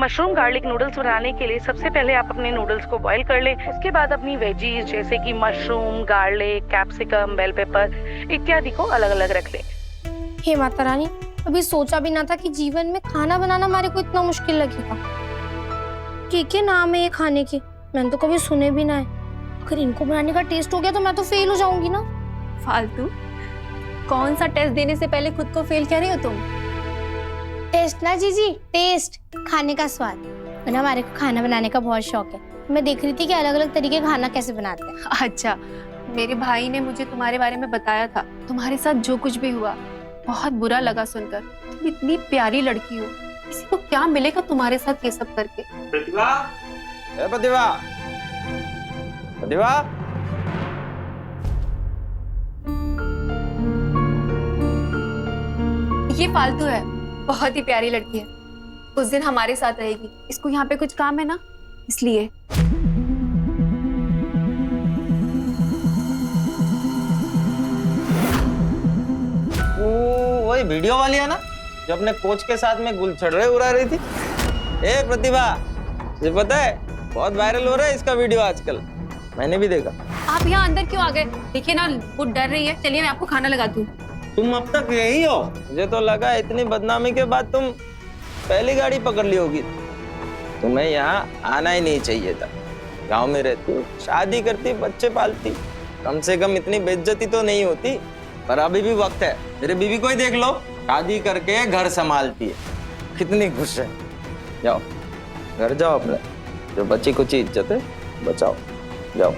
Mushroom garlic noodles बनाने के लिए सबसे पहले आप अपने नूडल्स को बॉईल कर लें। उसके बाद अपनी वेजीज जैसे कि mushroom, garlic, capsicum, bell pepper इत्यादि को अलग अलग रख लें। हे माता रानी, कभी सोचा भी ना था कि जीवन में खाना बनाना हमारे को इतना मुश्किल लगेगा। क्या नाम है ये खाने के, मैंने तो कभी सुने भी ना है। अगर इनको बनाने का टेस्ट हो गया तो मैं तो फेल हो जाऊंगी ना। फालतू, कौन सा टेस्ट देने से पहले खुद को फेल कह रही हो तुम? टेस्ट ना जीजी, टेस्ट, खाने का स्वाद। वरना हमारे को खाना बनाने का बहुत शौक है। मैं देख रही थी कि अलग अलग तरीके खाना कैसे बनाते हैं। अच्छा, मेरे भाई ने मुझे तुम्हारे बारे में बताया था। तुम्हारे साथ जो कुछ भी हुआ बहुत बुरा लगा सुनकर। तुम इतनी प्यारी लड़की हो, किसी को क्या मिलेगा तुम्हारे साथ ये सब करके। प्रतिभा, ए प्रतिभा, प्रतिभा। ये फालतू है, बहुत ही प्यारी लड़की है। उस दिन हमारे साथ रहेगी। इसको यहाँ पे कुछ काम है ना, इसलिए। वही वीडियो वाली है ना जो अपने कोच के साथ में गुलछड़े उड़ा रही थी। ए प्रतिभा, तुझे पता है बहुत वायरल हो रहा है इसका वीडियो आजकल, मैंने भी देखा। आप यहाँ अंदर क्यों आ गए? देखिए ना, वो डर रही है। चलिए मैं आपको खाना लगाती हूँ। तुम अब तक यही हो? मुझे तो लगा इतनी बदनामी के बाद तुम पहली गाड़ी पकड़ ली होगी। तुम्हें यहाँ आना ही नहीं चाहिए था। गांव में रहती, शादी करती, बच्चे पालती, कम से कम इतनी बेइज्जती तो नहीं होती। पर अभी भी वक्त है। मेरे बीवी को ही देख लो, शादी करके घर संभालती है, कितनी खुश है। जाओ घर जाओ, अपने जो बच्ची कुछ इज्जत है बचाओ, जाओ।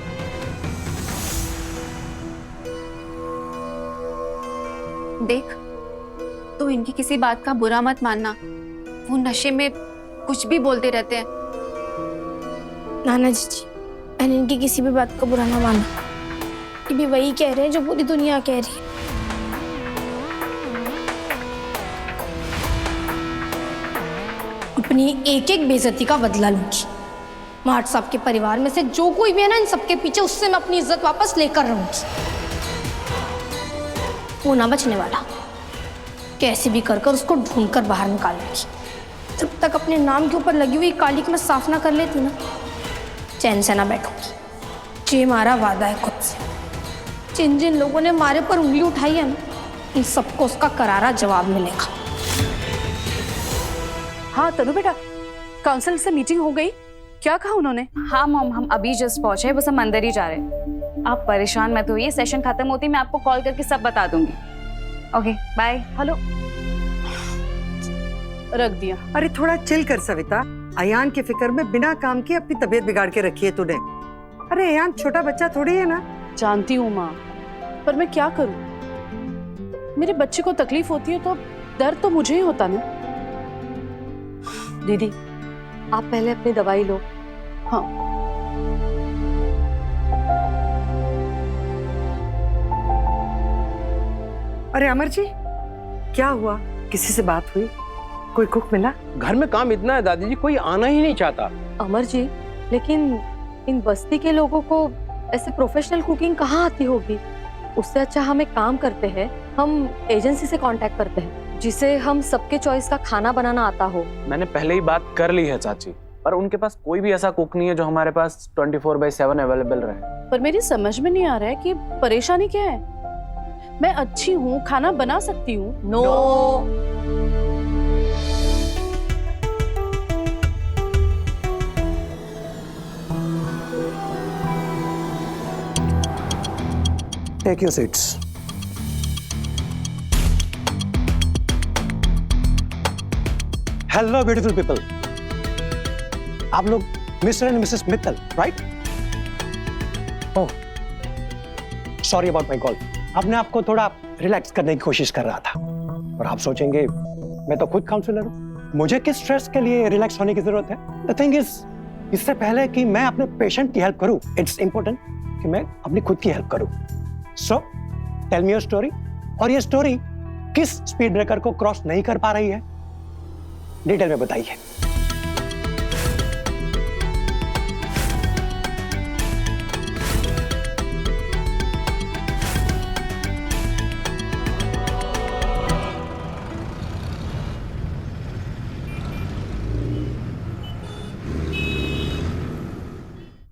देख, तो इनकी किसी बात का बुरा मत मानना। वो नशे में कुछ भी बोलते रहते हैं। नाना जी, मैंने इनकी किसी भी बात को बुरा ना माना। ये भी वही कह रहे हैं जो पूरी दुनिया कह रही है। अपनी एक एक बेइज्जती का बदला लूंगी। मार्ट साहब के परिवार में से जो कोई भी है ना, इन सबके पीछे, उससे मैं अपनी इज्जत वापस लेकर रहूंगी। वो ना बचने वाला। कैसे भी कर उसको ढूंढकर बाहर निकालूंगी। जब तक अपने नाम के ऊपर लगी हुई कालिक मैं साफ ना कर लेती ना, चैन से ना बैठूंगी। ये हमारा वादा है खुद से। जिन जिन लोगों ने हमारे पर उंगली उठाई है ना, इन सबको उसका करारा जवाब मिलेगा। हाँ तनु बेटा, काउंसिल से मीटिंग हो गई? क्या कहा उन्होंने? हाँ मॉम, हम अभी जस्ट पहुंचे, बस हम अंदर ही जा रहे हैं। आप परेशान मत होइए, सेशन खत्म होती मैं आपको कॉल करके सब बता दूंगी। Okay bye. हेलो, रख दिया। अरे थोड़ा चिल कर सविता। अयान की फिक्र में बिना काम के अपनी तबीयत बिगाड़ के रखी है तूने। अरे अयान छोटा बच्चा थोड़ी है ना। जानती हूँ माँ, पर मैं क्या करूँ? मेरे बच्चे को तकलीफ होती है तो दर्द तो मुझे ही होता ना। दीदी, आप पहले अपनी दवाई लो। हाँ। अरे अमर जी, क्या हुआ? किसी से बात हुई? कोई कुक मिला? घर में काम इतना है दादी जी, कोई आना ही नहीं चाहता। अमर जी, लेकिन इन बस्ती के लोगों को ऐसे प्रोफेशनल कुकिंग कहाँ आती होगी? उससे अच्छा हम एक काम करते हैं, हम एजेंसी से कांटेक्ट करते हैं जिसे हम सबके चॉइस का खाना बनाना आता हो। मैंने पहले ही बात कर ली है चाची, पर उनके पास कोई भी ऐसा कुक नहीं है जो हमारे पास 24/7 अवेलेबल रहे। पर मेरी समझ में नहीं आ रहा है कि परेशानी क्या है। मैं अच्छी हूँ, खाना बना सकती हूँ। No. Take your seats. Hello, beautiful people. आप लोग mister and missus Mittal, right? Oh, sorry about my call. अपने आप को थोड़ा रिलैक्स करने की कोशिश कर रहा था। और आप सोचेंगे मैं तो खुद काउंसलर हूँ, मुझे किस स्ट्रेस के लिए रिलैक्स होने की जरूरत है? द थिंग इज, इससे पहले कि मैं अपने पेशेंट की हेल्प करूँ, इट्स इंपॉर्टेंट कि मैं अपनी खुद की हेल्प करूँ। So tell me your story. और ये स्टोरी किस स्पीड ब्रेकर को क्रॉस नहीं कर पा रही है, डिटेल में बताइए।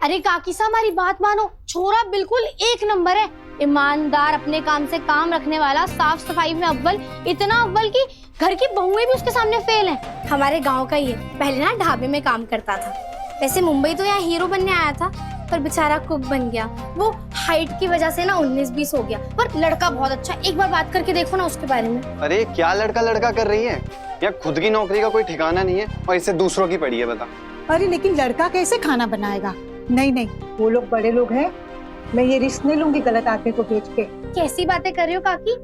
अरे काकी साहब हमारी बात मानो, छोरा बिल्कुल एक नंबर है, ईमानदार, अपने काम से काम रखने वाला, साफ सफाई में अव्वल, इतना अव्वल कि घर की बहुएं भी उसके सामने फेल हैं। हमारे गांव का ही है, पहले ना ढाबे में काम करता था। वैसे मुंबई तो यहाँ हीरो बनने आया था, पर बेचारा कुक बन गया। वो हाइट की वजह से ना 19-20 हो गया, पर लड़का बहुत अच्छा। एक बार बात करके देखो ना उसके बारे में। अरे क्या लड़का लड़का कर रही है, या खुद की नौकरी का कोई ठिकाना नहीं है और इससे दूसरों की पड़ी है, बता। अरे लेकिन लड़का कैसे खाना बनाएगा? नहीं नहीं, वो लोग बड़े लोग हैं, मैं ये रिस्क नहीं लूंगी गलत आदमी को भेज के। कैसी बातें कर रही हो काकी?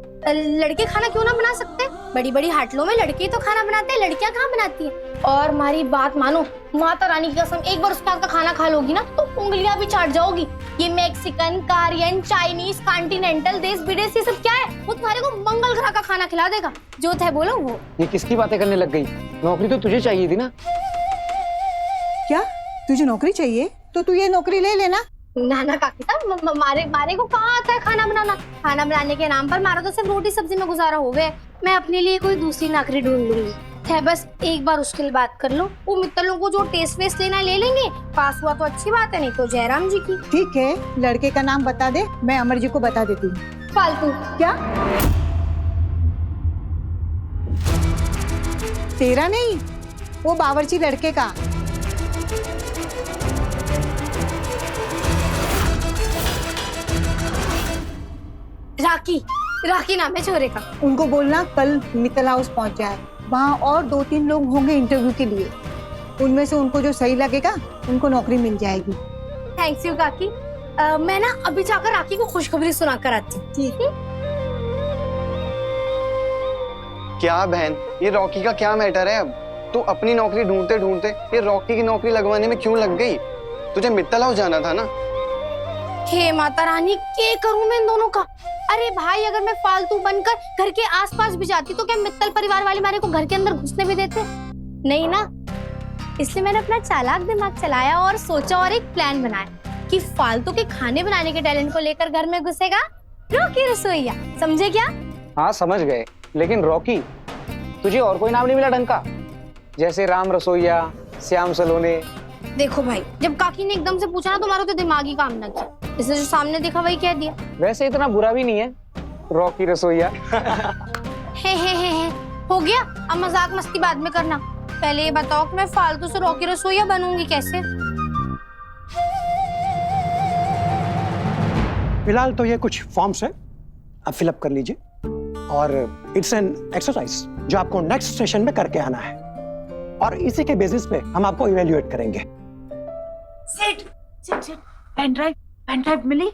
लड़के खाना क्यों ना बना सकते? बड़ी बड़ी होटलों में लड़के तो खाना बनाते हैं, लड़कियां कहाँ बनाती हैं? और हमारी बात मानो, माता रानी की कसम, एक बार उसके हाथ का खाना खा लोगी ना तो उंगलियां भी चाट जाओगी। ये मैक्सिकन, कोरियन, चाइनीज, कॉन्टिनेंटल, देश विदेश, ये सब क्या है? वो तुम्हारे को मंगल ग्रह का खाना खिला देगा। जो है बोलो वो। ये किसकी बातें करने लग गई? नौकरी तो तुझे चाहिए थी ना। क्या तुझे नौकरी चाहिए? तो तू ये नौकरी ले लेना। ना काकी साहब, मारे को कहाँ आता है खाना बनाना? खाना बनाने के नाम पर मारा तो सिर्फ रोटी सब्जी में गुजारा हो गए। मैं अपने लिए कोई दूसरी नौकरी ढूंढ लूंगी। है बस एक बार उसके लिए बात कर लो, वो मित्तलों को जो टेस्ट वेस्ट लेना ले लेंगे। पास हुआ तो अच्छी बात है, नहीं तो जयराम जी की। ठीक है, लड़के का नाम बता दे, मैं अमर जी को बता देती हूँ। फालतू क्या? तेरा नहीं, वो बावर्ची लड़के का। राखी नाम है छोरे का। उनको बोलना कल मित्तल हाउस पहुंच जाए, वहाँ और 2-3 लोग होंगे इंटरव्यू के लिए, उनमें से उनको जो सही लगेगा उनको नौकरी मिल जाएगी। थैंक्स यू काकी। मैं ना अभी जाकर राखी को खुशखबरी सुना कर आती हूँ। ठीक है। क्या बहन, ये रॉकी का क्या मैटर है? अब तू अपनी नौकरी ढूंढते ढूंढते ये रॉकी की नौकरी लगवाने में क्यों लग गई? तुझे मित्तल हाउस जाना था ना। हे माता रानी, क्या करूं मैं इन दोनों का? अरे भाई, अगर मैं फालतू बनकर घर के आसपास भी जाती तो क्या मित्तल परिवार वाले मेरे को घर के अंदर घुसने भी देते? नहीं ना। इसलिए मैंने अपना चालाक दिमाग चलाया और सोचा और एक प्लान बनाया कि फालतू के खाने बनाने के टैलेंट को लेकर घर में घुसेगा रॉकी रसोइया। समझे क्या? हाँ समझ गए, लेकिन रॉकी तुझे और कोई नाम नहीं मिला ढंग का? जैसे राम रसोइया, श्याम सलोने। देखो भाई, जब काकी ने एकदम से पूछा ना, तुम्हारा तो दिमाग ही काम ना किया, इसलिए जो सामने देखा वही कह दिया। वैसे इतना बुरा भी नहीं है रॉकी रसोइया। हे हो गया, अब मजाक मस्ती बाद में करना। पहले ये बताओ कि मैं फालतू से रॉकी रसोइया बनूंगी कैसे? फिलहाल तो ये कुछ फॉर्म्स है, आप फिलअप कर लीजिए, और इट्स एन एक्सरसाइज जो आपको नेक्स्ट सेशन में करके आना है, और इसी के बेसिस पे हम आपको इवेल्युएट करेंगे। सिट, पेन ड्राइव मिली?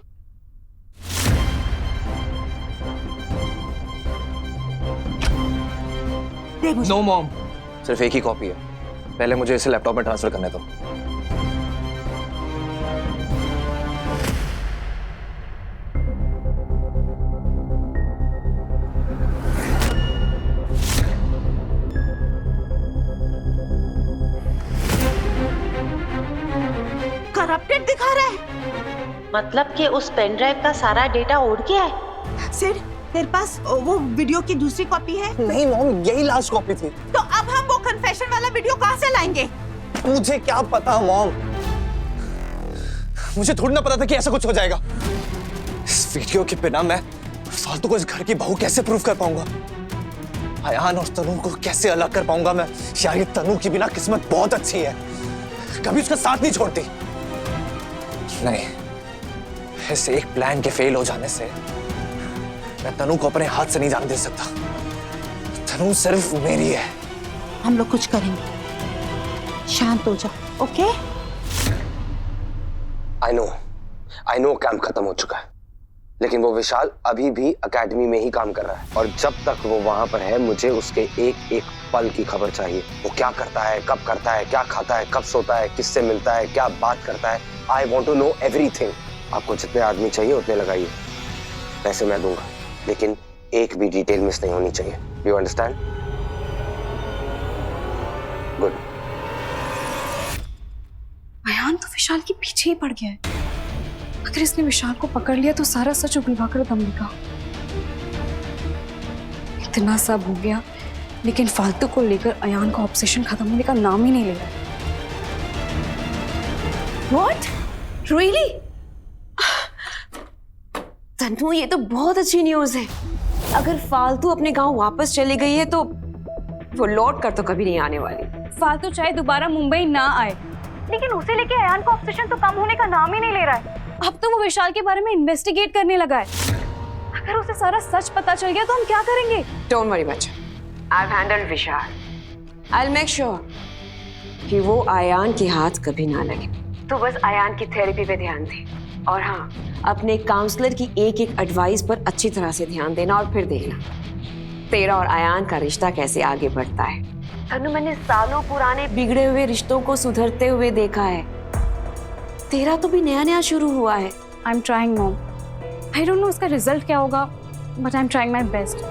नो मॉम, सिर्फ एक ही कॉपी है, पहले मुझे इसे लैपटॉप में ट्रांसफर करने दो। करप्टेड दिखा रहा है। मतलब कि उस पेन ड्राइव का सारा डेटा उड़ गया है। सिर, तेरे पास वो वीडियो की दूसरी कॉपी है? नहीं मॉम, यही लास्ट कॉपी थी। तो अब हम वो कन्फेशन वाला वीडियो कहाँ से लाएंगे? मुझे क्या पता मॉम, मुझे थोड़ी ना पता था कि ऐसा कुछ हो जाएगा। इस वीडियो के बिना मैं फालतू को इस घर की बहू कैसे प्रूव कर पाऊंगा? अयान और तनु को कैसे अलग कर पाऊंगा मैं? यार ये तनु की बिना किस्मत बहुत अच्छी है, कभी उसका साथ नहीं छोड़ती। नहीं, इस एक प्लान के फेल हो जाने से मैं तनु को अपने हाथ से नहीं जाने दे सकता। तनु सिर्फ मेरी है। हम लोग कुछ करेंगे, शांत हो जा, ओके? आई नो कैंप खत्म हो चुका है, लेकिन वो विशाल अभी भी एकेडमी में ही काम कर रहा है, और जब तक वो वहां पर है मुझे उसके एक एक पल की खबर चाहिए। वो क्या करता है, कब करता है, क्या खाता है, कब सोता है, किससे मिलता है, क्या बात करता है। I want to know everything. आपको जितने आदमी चाहिए उतने लगाइए, पैसे मैं दूंगा, लेकिन एक भी डिटेल मिस नहीं होनी चाहिए। You understand? गुड। अयान तो विशाल के पीछे ही पड़ गया है। अगर इसने विशाल को पकड़ लिया तो सारा सच उगलवा कर दम लेगा। इतना सब हो गया, लेकिन फालतू को लेकर अयान का ऑब्सेशन खत्म होने का नाम ही नहीं ले रहा। What? रियली? तन्नू, ये तो बहुत अच्छी न्यूज है। अगर फालतू अपने गांव वापस चली गई है तो वो लौट कर तो कभी नहीं आने वाली। फालतू चाहे दोबारा मुंबई ना आए, लेकिन उसे लेके अयान का ऑब्सेशन तो कम होने का नाम ही नहीं ले रहा है। अब तो वो विशाल के बारे में इन्वेस्टिगेट करने लगा है। अगर उसे सारा सच पता चल गया तो हम क्या करेंगे? डोंट वरी बच्चा, I have handled Vishal. I will make sure कि वो अयान के हाथ कभी ना लगे। तो बस अयान की थेरेपी पे ध्यान दे, और हाँ, अपने काउंसलर की एक एक एडवाइस पर अच्छी तरह से ध्यान देना, और फिर देखना तेरा और अयान का रिश्ता कैसे आगे बढ़ता है। तन्नू, मैंने सालों पुराने बिगड़े हुए रिश्तों को सुधरते हुए देखा है। तेरा तो भी नया नया शुरू हुआ है। I am trying mom. I don't know उसका रिजल्ट क्या होगा, but I am trying my best.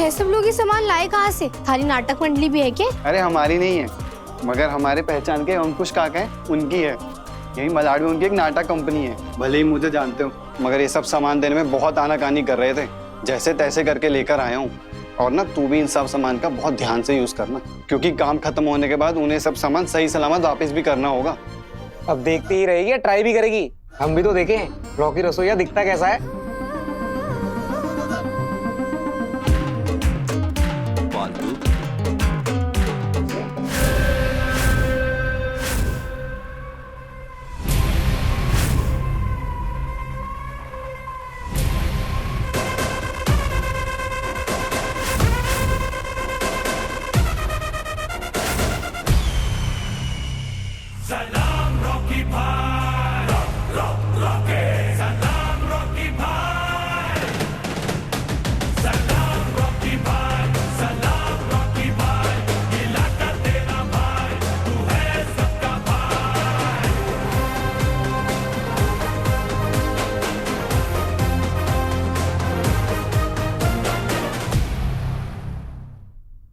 सब लोग ये सामान लाए कहाँ से? खाली नाटक मंडली भी है क्या? अरे हमारी नहीं है, मगर हमारे पहचान के अंकुश काका हैं, उनकी है। यही मलाड में उनकी एक नाटक कंपनी है। भले ही मुझे जानते हो, मगर ये सब सामान देने में बहुत आनाकानी कर रहे थे। जैसे तैसे करके लेकर आया हूँ। और ना, तू भी इन सब सामान का बहुत ध्यान से यूज करना, क्योंकि काम खत्म होने के बाद उन्हें सब सामान सही सलामत वापस भी करना होगा। अब देखती ही रहेगी या ट्राई भी करेगी? हम भी तो देखें रॉकी रसोइया दिखता कैसा है।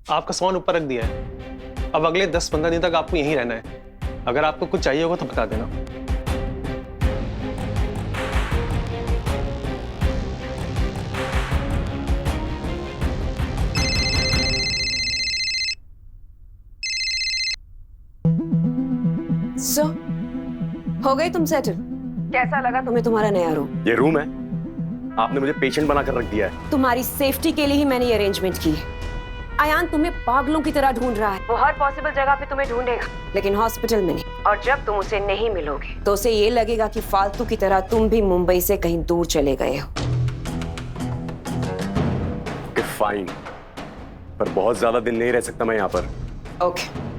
आपका सामान ऊपर रख दिया है। अब अगले 10-15 दिन तक आपको यहीं रहना है। अगर आपको कुछ चाहिए होगा तो बता देना। सो, हो गई तुम सेटल? कैसा लगा तुम्हें तुम्हारा नया रूम? ये रूम है, आपने मुझे पेशेंट बनाकर रख दिया है। तुम्हारी सेफ्टी के लिए ही मैंने ये अरेंजमेंट की है। अयान तुम्हें पागलों की तरह ढूंढ रहा है। वो हर पॉसिबल जगह पे तुम्हें ढूंढेगा, लेकिन हॉस्पिटल में नहीं। और जब तुम उसे नहीं मिलोगे तो उसे ये लगेगा कि फालतू की तरह तुम भी मुंबई से कहीं दूर चले गए हो। फाइन, पर बहुत ज्यादा दिन नहीं रह सकता मैं यहाँ पर। ओके।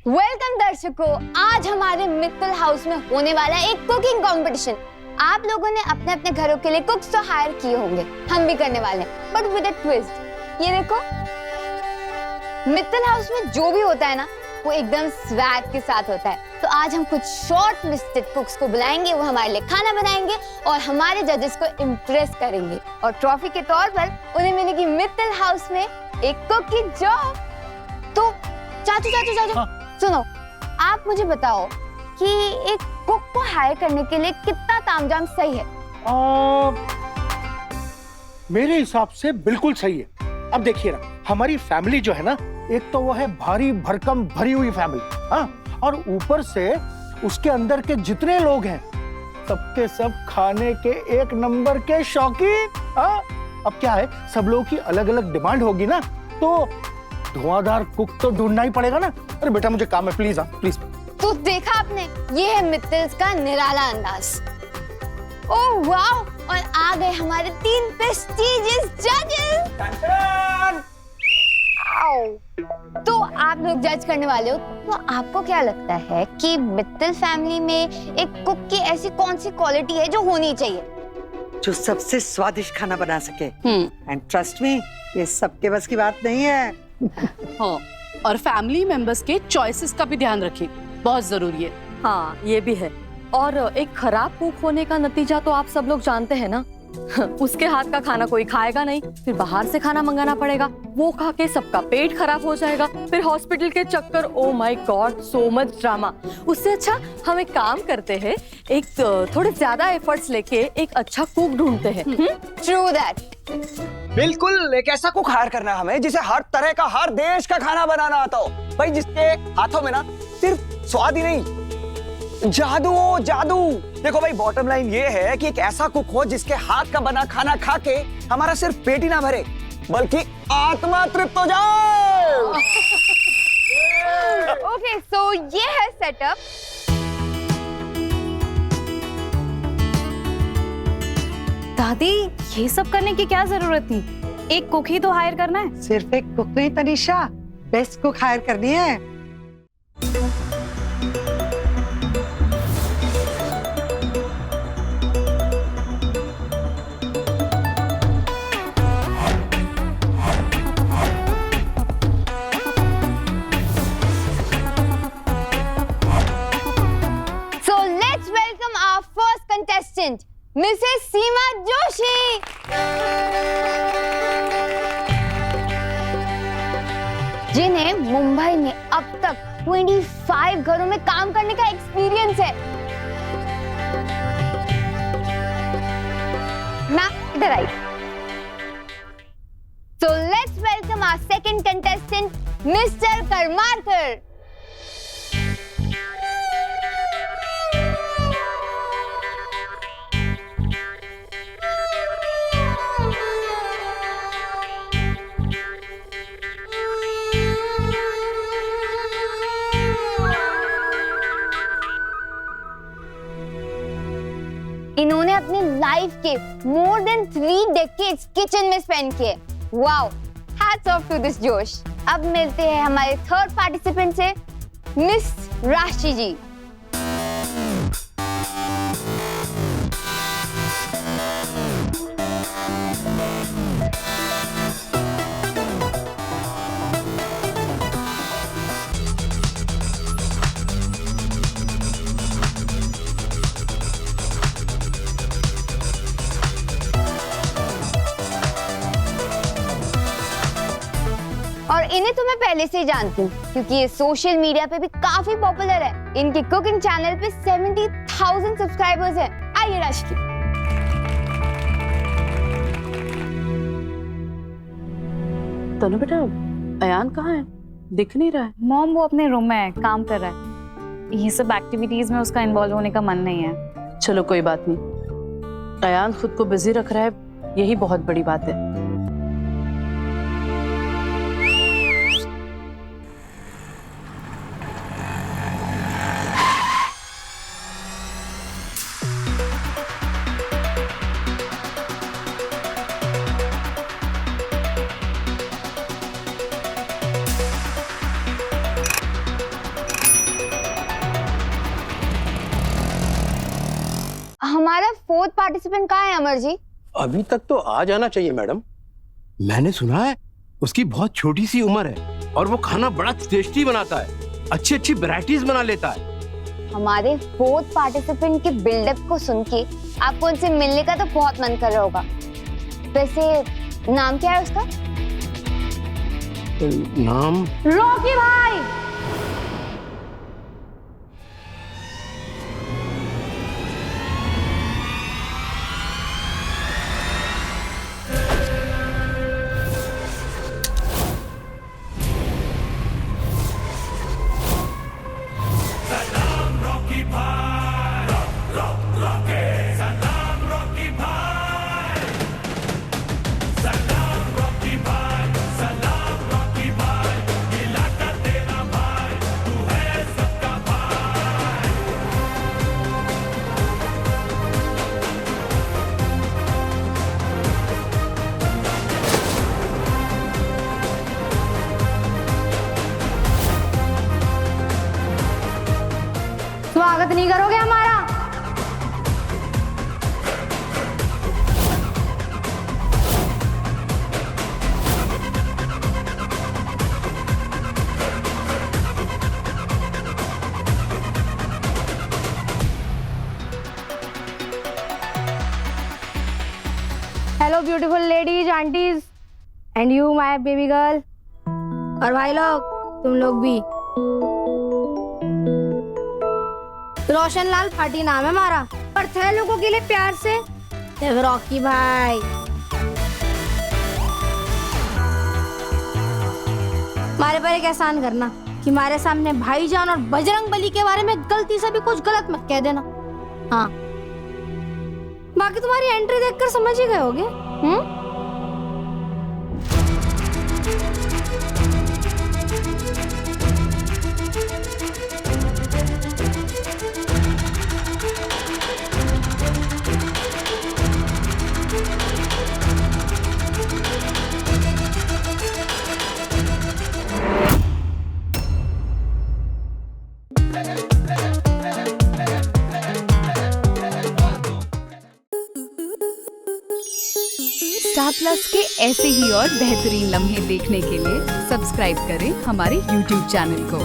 वेलकम दर्शकों, आज हमारे मित्तल हाउस में होने वाला है एक कुकिंग कंपटीशन। आप लोगों ने अपने अपने घरों के लिए कुक्स तो हायर किए होंगे, हम भी करने वाले हैं, बट विद अ ट्विस्ट। ये देखो, मित्तल हाउस में जो भी होता है ना, वो एकदम स्वैग के साथ होता है। तो आज हम कुछ शॉर्ट लिस्टेड कुक्स को बुलाएंगे, वो हमारे लिए खाना बनाएंगे और हमारे जजेस को इम्प्रेस करेंगे, और ट्रॉफी के तौर पर उन्हें मिलेगी मित्तल हाउस में एक कुक की जॉब। तो चाचू सुनो, आप मुझे बताओ कि एक कुक को हायर करने के लिए कितना तामझाम सही है? मेरे हिसाब से बिल्कुल सही है। अब देखिए ना, हमारी फैमिली जो है ना, एक तो वो है भारी भरकम भरी हुई फैमिली, हाँ, और ऊपर से उसके अंदर के जितने लोग हैं सबके सब खाने के एक नंबर के शौकीन। हाँ, अब क्या है, सब लोगों की अलग अलग डिमांड होगी ना, तो धुआंधार कुक तो ढूंढना ही पड़ेगा ना। अरे बेटा, मुझे काम है, प्लीज। हाँ प्लीज। तो देखा आपने, ये है मित्तल्स का निराला अंदाज। ओह वाओ, और आ गए हमारे 3 प्रेस्टीजियस जजेस। तो आप लोग जज करने वाले हो, तो आपको क्या लगता है कि मित्तल फैमिली में एक कुक की ऐसी कौन सी क्वालिटी है जो होनी चाहिए, जो सबसे स्वादिष्ट खाना बना सके? एंड ट्रस्ट मी, ये सबके बस की बात नहीं है। हाँ, और फैमिली मेंबर्स के चॉइसेस का भी ध्यान रखें, बहुत जरूरी है। हाँ, ये भी है। और एक खराब कुक होने का नतीजा तो आप सब लोग जानते हैं ना। उसके हाथ का खाना कोई खाएगा नहीं, फिर बाहर से खाना मंगाना पड़ेगा, वो खा के सबका पेट खराब हो जाएगा, फिर हॉस्पिटल के चक्कर। Oh my God, so much drama. उससे अच्छा हम एक काम करते हैं, एक थोड़े ज्यादा एफर्ट्स लेके एक अच्छा कुक ढूंढते हैं। True that. बिल्कुल, एक ऐसा कुक हायर करना है हमें जिसे हर तरह का, हर देश का खाना बनाना आता हो भाई, जिसके हाथों में ना सिर्फ स्वाद ही नहीं, जादू हो जादू। देखो भाई, बॉटम लाइन ये है कि एक ऐसा कुक हो जिसके हाथ का बना खाना खा के हमारा सिर्फ पेट ही ना भरे बल्कि आत्मा तृप्त हो जाए। ओके, सो ये है सेटअप। दादी, ये सब करने की क्या जरूरत थी? एक कुक ही तो हायर करना है। सिर्फ एक कुक नहीं तनीषा, बेस्ट कुक हायर करनी है। कंटेस्टेंट मिसेस सीमा जोशी। जिन्हें मुंबई में अब तक 25 घरों में काम करने का एक्सपीरियंस है। ना इधर आई। So let's welcome our second contestant, Mr. Karmarkar. इन्होंने अपनी लाइफ के मोर देन 3 डेकेड्स किचन में स्पेंड किए। Wow, hats off to this जोश। अब मिलते हैं हमारे थर्ड पार्टिसिपेंट से, मिस राशि जी। और इन्हें तो मैं पहले से ही जानती हूँ क्योंकि ये सोशल मीडिया पे भी काफी पॉपुलर है। इनके कुकिंग चैनल पे 70,000 सब्सक्राइबर्स हैं। आइए राशि। तनु बेटा, अयान कहाँ है? दिख नहीं रहा है। मॉम, वो अपने रूम में है, काम कर रहा है। ये सब एक्टिविटीज में उसका इन्वॉल्व होने का मन नहीं है। चलो कोई बात नहीं, अयान खुद को बिजी रख रहा है, यही बहुत बड़ी बात है। हमारा फोर्थ पार्टिसिपेंट कहाँ है अमर जी? अभी तक तो आ जाना चाहिए मैडम। मैंने सुना है उसकी बहुत छोटी सी उम्र है और वो खाना बड़ा टेस्टी बनाता है, अच्छी अच्छी वैरायटीज बना लेता है। हमारे फोर्थ पार्टिसिपेंट के बिल्डअप को सुन के आपको उनसे मिलने का तो बहुत मन कर रहा होगा। वैसे नाम क्या है उसका? नाम? रॉकी भाई। स्वागत नहीं करोगे हमारा? Hello beautiful ladies, aunties and you my baby girl. और भाई लोग, तुम लोग भी। रोशन लाल फाटी नाम है हमारा, पर थे लोगों के लिए प्यार से रॉकी भाई। हमारे पर एक एहसान करना कि हमारे सामने भाईजान और बजरंग बली के बारे में गलती से भी कुछ गलत मत कह देना। हाँ, बाकी तुम्हारी एंट्री देखकर समझ ही गए होगे। स्टार प्लस के ऐसे ही और बेहतरीन लम्हे देखने के लिए सब्सक्राइब करें हमारे YouTube चैनल को।